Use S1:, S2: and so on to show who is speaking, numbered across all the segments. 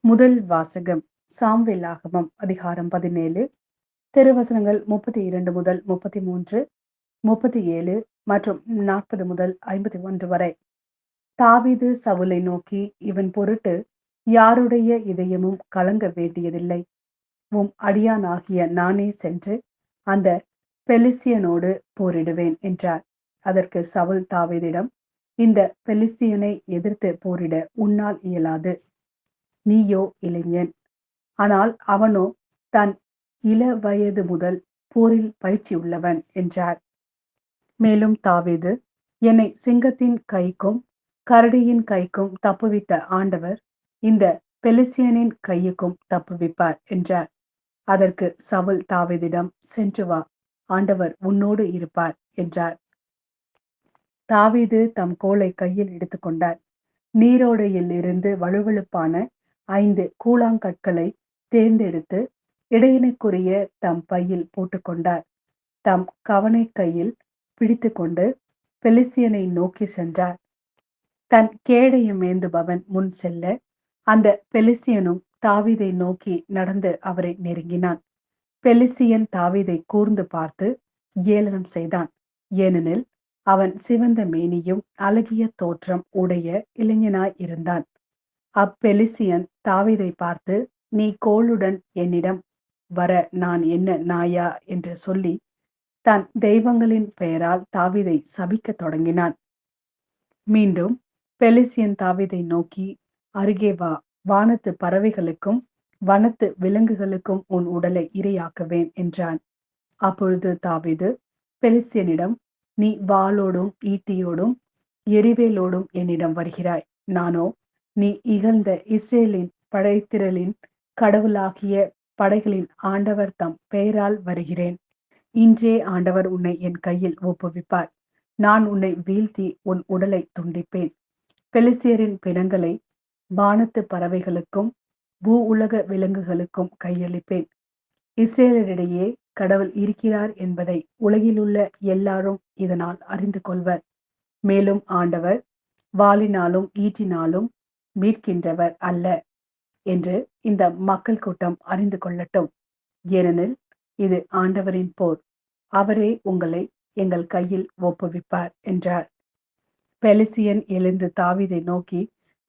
S1: முதல் வாசகம் சாம்வேலாகமம் அதிகாரம் 17 திருவசனங்கள் 32 முதல் 33, 37 மற்றும் 40 முதல் 51 வரை. தாவீது சவுலை நோக்கி, இவன் பொருட்டு யாருடைய இதயமும் கலங்க வேண்டியதில்லை. உம் அடியானாகிய நானே சென்று அந்த பெலிஸ்தியனோடு போரிடுவேன் என்றார். அதற்கு சவுல் தாவீதிடம், இந்த பெலிஸ்தியனை எதிர்த்து போரிட உன்னால் இயலாது. நீயோ இளைஞன், ஆனால் அவனோ தன் இளவயது முதல் போரில் பயிற்சியுள்ளவன் என்றார். மேலும் தாவீது, என்னை சிங்கத்தின் கைக்கும் கரடியின் கைக்கும் தப்புவித்த ஆண்டவர் இந்த பெலிஸ்தியனின் கையுக்கும் தப்புவிப்பார் என்றார். அதற்கு சவுல் தாவீதிடம், சென்று வா, ஆண்டவர் உன்னோடு இருப்பார் என்றார். தாவீது தம் கோலை கையில் எடுத்துக்கொண்டார். நீரோடையில் இருந்து வழுவழுப்பான 5 கூழாங்கற்களை தேர்ந்தெடுத்து இடையனுக்குரிய தம் பையில் போட்டுக்கொண்டார். தம் கவனை கையில் பிடித்து கொண்டு பெலிஸ்தியனை நோக்கி சென்றார். தன் கேடையும் ஏந்துபவன் முன் செல்ல, அந்த பெலிஸ்தியனும் தாவீதை நோக்கி நடந்து அவரை நெருங்கினான். பெலிஸ்தியன் தாவீதை கூர்ந்து பார்த்து ஏளனம் செய்தான். ஏனெனில் அவன் சிவந்த மேனியும் அழகிய தோற்றம் உடைய இளைஞனாய் இருந்தான். அப்பெலிஸ்தியன் தாவீதை பார்த்து, நீ கோலுடன் என்னிடம் வர நான் என்ன நாயா என்று சொல்லி தன் தெய்வங்களின் பெயரால் தாவீதை சபிக்கத் தொடங்கினான். மீண்டும் பெலிஸ்தியன் தாவீதை நோக்கி, அருகே வா, வானத்து பறவைகளுக்கும் வனத்து விலங்குகளுக்கும் உன் உடலை இரையாக்குவேன் என்றான். அப்பொழுது தாவீது பெலிஸ்தியனிடம், நீ வாளோடும் ஈட்டியோடும் எரிவேலோடும் என்னிடம் வருகிறாய். நானோ நீ இகழ்ந்த இஸ்ரேலின் படைத்திரளின் கடவுளாகிய படைகளின் ஆண்டவர் தம் பெயரால் வருகிறேன். இன்றே ஆண்டவர் உன்னை என் கையில் ஒப்புவிப்பார். நான் உன்னை வீழ்த்தி உன் உடலை துண்டிப்பேன். பெலிஸ்தியரின் பிணங்களை வானத்து பறவைகளுக்கும் பூ உலக விலங்குகளுக்கும் கையளிப்பேன். இஸ்ரேலரிடையே கடவுள் இருக்கிறார் என்பதை உலகிலுள்ள எல்லாரும் இதனால் அறிந்து கொள்வர். மேலும் ஆண்டவர் வாளினாலும் ஈட்டினாலும் மீட்கின்றவர் அல்ல என்று இந்த மக்கள் கூட்டம் அறிந்து கொள்ளட்டும். ஏனெனில் இது ஆண்டவரின் போர். அவரே உங்களை எங்கள் கையில் ஒப்புவிப்பார் என்றார். பெலிஸ்தியன் எழுந்து தாவீதை நோக்கி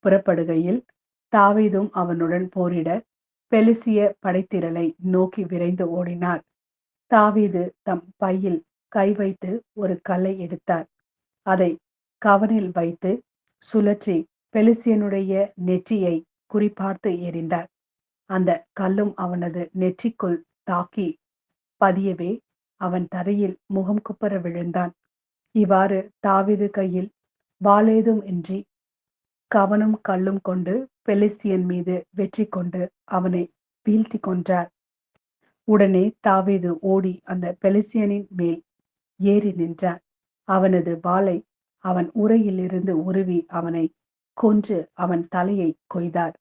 S1: புறப்படுகையில் தாவீதும் அவனுடன் போரிட பெலிஸ்திய படைத்திரளை நோக்கி விரைந்து ஓடினார். தாவீது தம் பையில் கை வைத்து ஒரு கல்லை எடுத்தார். அதை கவனில் வைத்து சுழற்றி பெலிஸ்தியனுடைய நெற்றியை குறிபார்த்து எறிந்தார். அந்த கல்லும் அவனது நெற்றிக்குள் தாக்கி பதியவே அவன் தரையில் முகம் குப்புற விழுந்தான். இவ்வாறு தாவீது கையில் வாளேதும் இன்றி கவனும் கல்லும் கொண்டு பெலிஸ்தியன் மீது வெற்றி கொண்டு அவனை வீழ்த்தி கொன்றார். உடனே தாவீது ஓடி அந்த பெலிஸ்தியனின் மேல் ஏறி நின்றார். அவனது வாளை அவன் உறையிலிருந்து உருவி அவனை கொன்று அவன் தலையை கொய்தார்.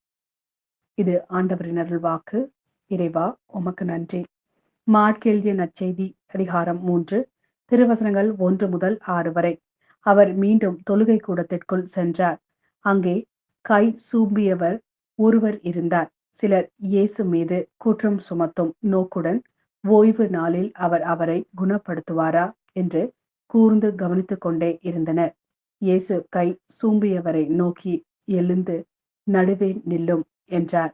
S1: இது ஆண்டவரின் அருள்வாக்கு. இறைவா, உமக்கு நன்றி. மார்க்கெழுதிய நற்செய்தி அதிகாரம் 3 திருவசனங்கள் 1 முதல் 6 வரை. அவர் மீண்டும் தொழுகை கூடத்திற்குள் சென்றார். அங்கே கை சூம்பியவர் ஒருவர் இருந்தார். சிலர் இயேசு மீது குற்றம் சுமத்தும் நோக்குடன் ஓய்வு நாளில் அவர் அவரை குணப்படுத்துவாரா என்று கூர்ந்து கவனித்துக் கொண்டே இருந்தனர். இயேசு கை சூம்பியவரை நோக்கி, எழுந்து நடுவே நில்லும் என்றார்.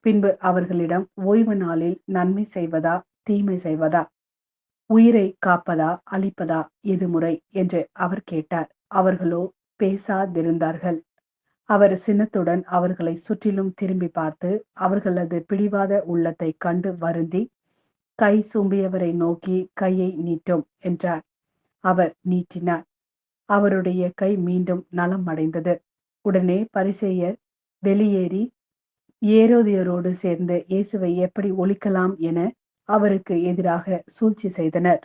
S1: பின்பு அவர்களிடம், ஓய்வு நாளில் நன்மை செய்வதா தீமை செய்வதா, உயிரை காப்பதா அழிப்பதா எது முறை என்று அவர் கேட்டார். அவர்களோ பேசாதிருந்தார்கள். அவர் சினத்துடன் அவர்களை சுற்றிலும் திரும்பி பார்த்து அவர்களது பிடிவாத உள்ளத்தை கண்டு வருந்தி, கை சூம்பியவரை நோக்கி, கையை நீட்டும் என்றார். அவர் நீட்டினார். அவருடைய கை மீண்டும் நலம் அடைந்தது. உடனே பரிசேயர் வெளியேறி ஏரோதியரோடு சேர்ந்து இயேசுவை எப்படி ஒழிக்கலாம் என அவருக்கு எதிராக சூழ்ச்சி செய்தனர்.